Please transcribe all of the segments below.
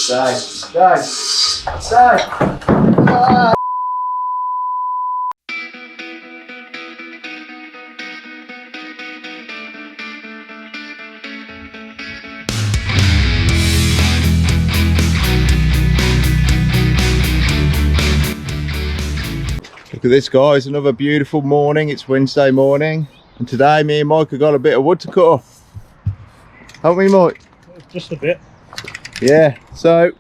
Stay. Ah. Look at this, guys, another beautiful morning. It's Wednesday morning, and today me and Mike have got a bit of wood to cut off. Haven't we, Mike? Just a bit. Yeah, so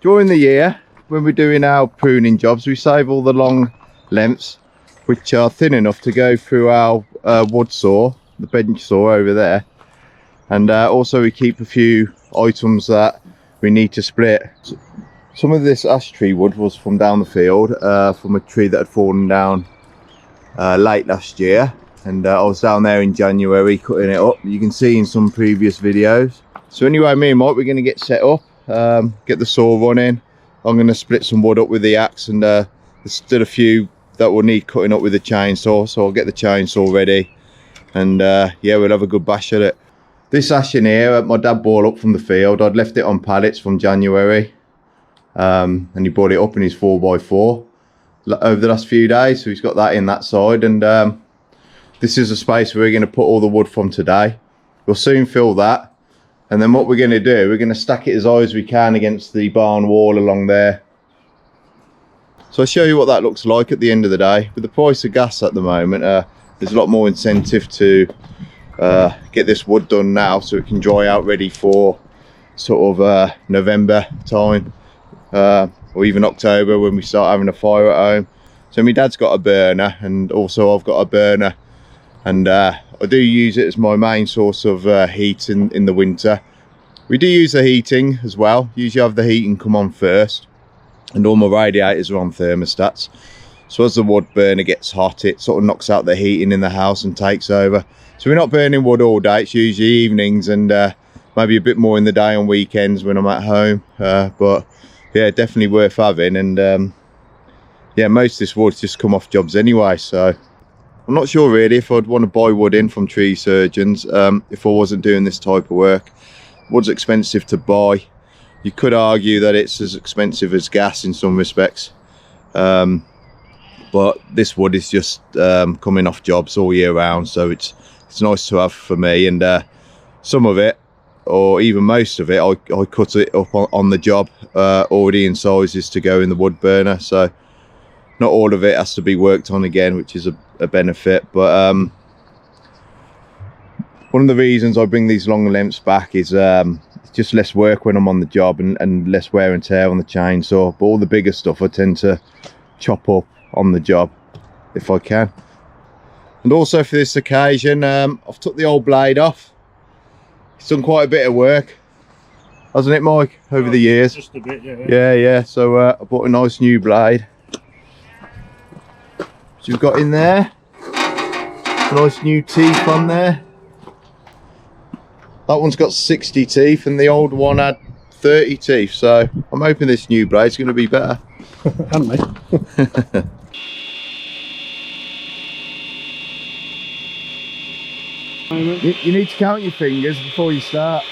during the year when we're doing our pruning jobs, we save all the long lengths which are thin enough to go through our wood saw, the bench saw over there, and also we keep a few items that we need to split. Some of this ash tree wood was from down the field, from a tree that had fallen down late last year, and I was down there in January cutting it up. You can see in some previous videos. So anyway, me and Mike, we're going to get set up, get the saw running. I'm going to split some wood up with the axe, and there's still a few that will need cutting up with the chainsaw, so I'll get the chainsaw ready, and yeah, we'll have a good bash at it. This ash in here, my dad brought up from the field. I'd left it on pallets from January, and he brought it up in his 4x4 over the last few days, so he's got that in that side, and this is a space where we're going to put all the wood from today. We'll soon fill that. And then what we're going to do, we're going to stack it as high as we can against the barn wall along there. So I'll show you what that looks like at the end of the day. With the price of gas at the moment, there's a lot more incentive to get this wood done now, so it can dry out ready for sort of November time, or even October when we start having a fire at home. So my dad's got a burner, and also I've got a burner, and I do use it as my main source of heat in the winter. We do use the heating as well. Usually have the heating come on first, and all my radiators are on thermostats. So as the wood burner gets hot, it sort of knocks out the heating in the house and takes over. So we're not burning wood all day. It's usually evenings, and maybe a bit more in the day on weekends when I'm at home. But yeah, definitely worth having. And yeah, most of this wood's just come off jobs anyway, so I'm not sure really if I'd want to buy wood in from tree surgeons if I wasn't doing this type of work. Wood's expensive to buy. You could argue that it's as expensive as gas in some respects, but this wood is just coming off jobs all year round, so it's nice to have for me. And some of it, or even most of it, I cut it up on the job already in sizes to go in the wood burner, so not all of it has to be worked on again, which is a benefit. But one of the reasons I bring these long lengths back is it's just less work when I'm on the job, and less wear and tear on the chainsaw. But all the bigger stuff I tend to chop up on the job if I can. And also for this occasion, I've took the old blade off. It's done quite a bit of work, hasn't it, Mike, over the years? Just a bit, yeah. Yeah. So I bought a nice new blade. So you've got in there nice new teeth on there. That one's got 60 teeth, and the old one had 30 teeth, so I'm hoping this new blade's going to be better. And me. You need to count your fingers before you start.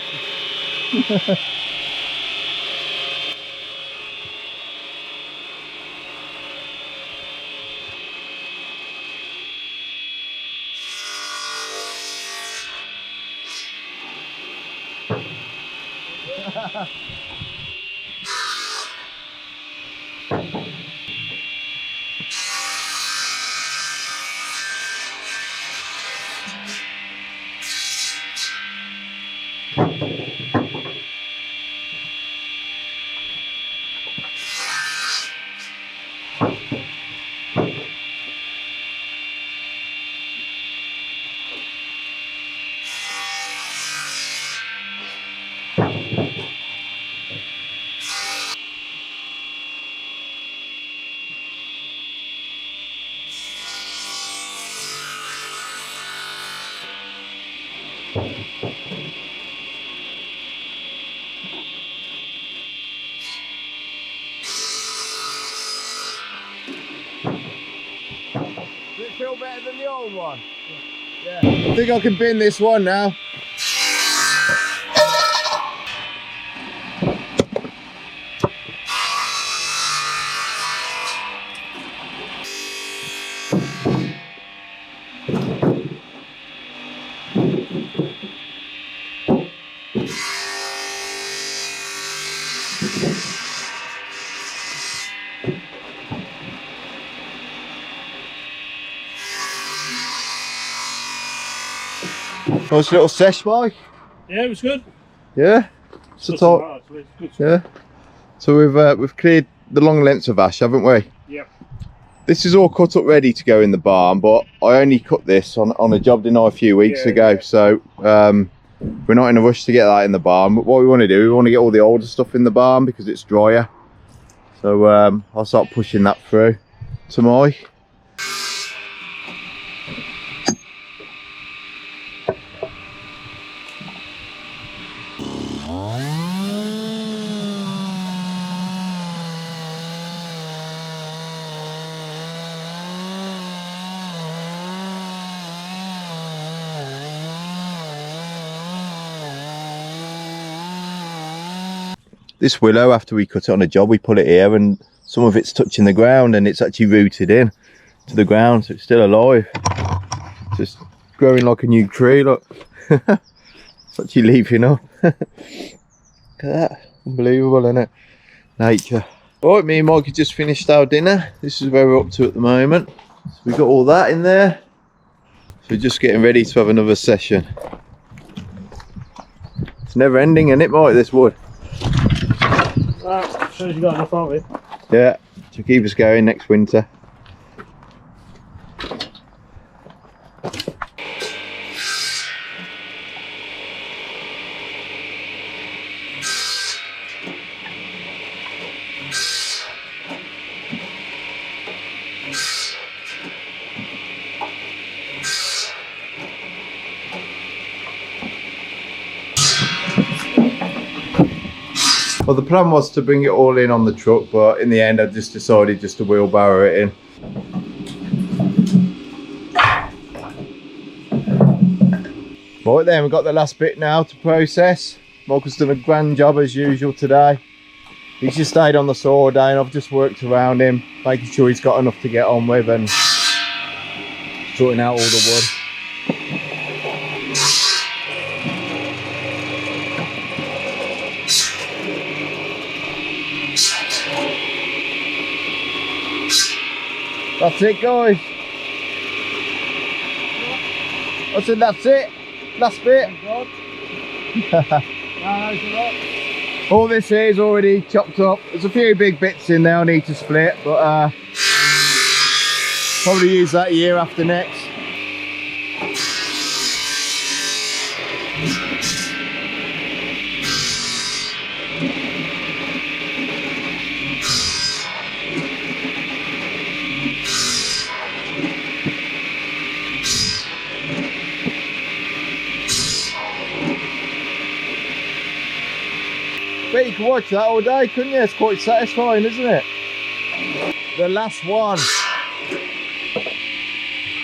Does it feel better than the old one? Yeah. I think I can bin this one now. Nice little sesh, Mike. Yeah, it was good. Yeah. So Doesn't matter, actually. It's good. yeah. So we've cleared the long lengths of ash, haven't we? Yep. This is all cut up ready to go in the barn, but I only cut this on a job didn't I, a few weeks ago. Yeah. So we're not in a rush to get that in the barn. But what we want to do, we want to get all the older stuff in the barn because it's drier. So I'll start pushing that through to Mike. This willow, after we cut it on a job, we put it here and some of it's touching the ground and it's actually rooted in to the ground, so it's still alive. Just growing like a new tree, look. It's actually leafing up. Look at that, unbelievable, isn't it? Nature. Alright, me and Mike have just finished our dinner. This is where we're up to at the moment. So we got all that in there. So we're just getting ready to have another session. It's never ending, isn't it, Mike, this wood? Right, shows you got enough of it. Yeah, to keep us going next winter. Well, the plan was to bring it all in on the truck, but in the end I just decided just to wheelbarrow it in. Right then, we've got the last bit now to process. Michael's done a grand job as usual today. He's just stayed on the saw all day and I've just worked around him, making sure he's got enough to get on with and sorting out all the wood. That's it, guys. I said that's it. Last bit. All this here is already chopped up. There's a few big bits in there I need to split, but probably use that year after next. Bet you can watch that all day, couldn't you? It's quite satisfying, isn't it? The last one.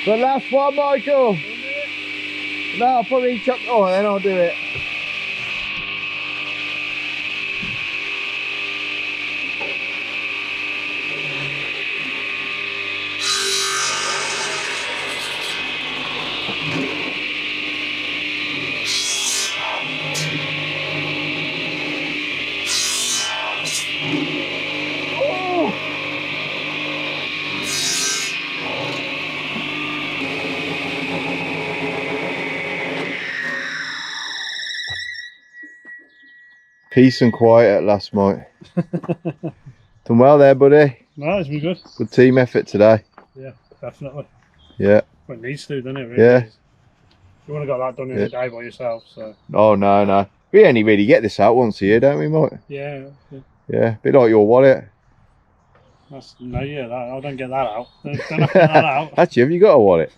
The last one, Michael. No, I'll probably chop. Oh, then I'll do it. Peace and quiet at last, Mike. Done well there, buddy. No, it's been good. Good team effort today. Yeah, definitely. Yeah. Well, it needs to, doesn't it? Really? Yeah. You want to got that done in a day by yourself, so. Oh, no, no. We only really get this out once a year, don't we, Mike? Yeah. Yeah, a bit like your wallet. That's, no, yeah, I don't get that out. Don't have to get that out. Actually, have you got a wallet?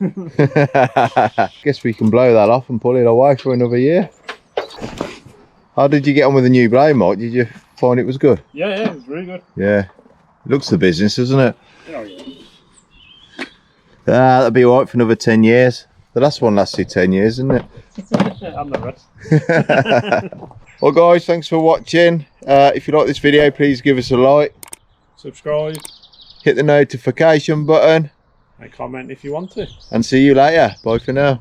Guess we can blow that off and pull it away for another year. How did you get on with the new blade, Mike? Did you find it was good? Yeah, it was really good. Yeah. Looks the business, doesn't it? Oh, yeah. That'll be alright for another 10 years. The last one lasted 10 years, didn't it? I'm the rest. Well, guys, thanks for watching. If you like this video, please give us a like. Subscribe. Hit the notification button. And comment if you want to. And see you later. Bye for now.